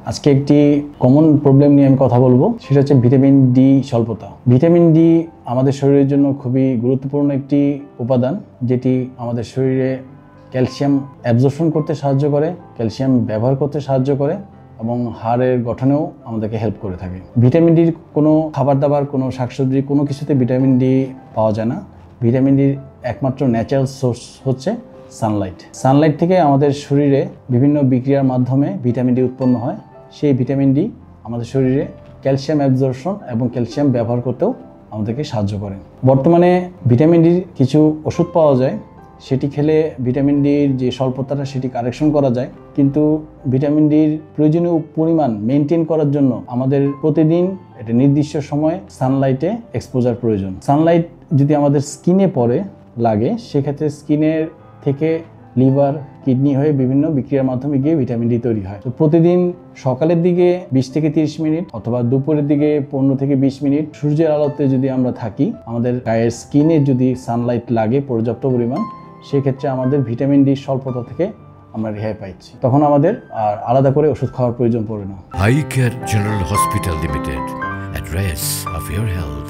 আজকে একটি common problem নিয়ে আমি কথা বলবো, সেটা হচ্ছে ভিটামিন ডি স্বল্পতা। ভিটামিন ডি আমাদের শরীরের জন্য খুবই গুরুত্বপূর্ণ একটি উপাদান, যেটি আমাদের শরীরে ক্যালসিয়াম অ্যাবজর্পশন করতে সাহায্য করে, ক্যালসিয়াম ব্যবহার করতে সাহায্য করে এবং হাড়ের গঠনেও আমাদেরকে হেল্প করে থাকে। ভিটামিন ডির কোনো খাবার দাবার, কোনো শাকসবজি, কোনো কিছুতে ভিটামিন ডি পাওয়া যায় না। ভিটামিন ডির একমাত্র ন্যাচারাল সোর্স হচ্ছে সানলাইট থেকে আমাদের শরীরে বিভিন্ন বিক্রিয়ার মাধ্যমে ভিটামিন ডি উৎপন্ন হয়। সেই ভিটামিন ডি আমাদের শরীরে ক্যালসিয়াম অ্যাবজর্পশন এবং ক্যালসিয়াম ব্যবহার করতেও আমাদেরকে সাহায্য করে। বর্তমানে ভিটামিন ডির কিছু ওষুধ পাওয়া যায়, সেটি খেলে ভিটামিন ডির যে স্বল্পতাটা সেটি কারেকশন করা যায়, কিন্তু ভিটামিন ডির প্রয়োজনীয় পরিমাণ মেনটেন করার জন্য আমাদের প্রতিদিন একটা নির্দিষ্ট সময় সানলাইটে এক্সপোজার প্রয়োজন। সানলাইট যদি আমাদের স্কিনে পড়ে লাগে, সেক্ষেত্রে স্কিনের থেকে লিভার, কিডনি হয়ে বিভিন্ন বিক্রিয়ার মাধ্যমে গিয়ে ভিটামিন ডি তৈরি হয়। তো প্রতিদিন সকালের দিকে 20 থেকে 30 মিনিট অথবা দুপুরের দিকে 15 থেকে 20 মিনিট সূর্যের আলোতে যদি আমরা থাকি, আমাদের গায়ের স্কিনে যদি সানলাইট লাগে পর্যাপ্ত পরিমাণ, সেক্ষেত্রে আমাদের ভিটামিন ডি স্বল্পতা থেকে আমরা রেহাই পাচ্ছি। তখন আমাদের আর আলাদা করে ওষুধ খাওয়ার প্রয়োজন পড়ে না। Eye care general hospital limited, address of your health.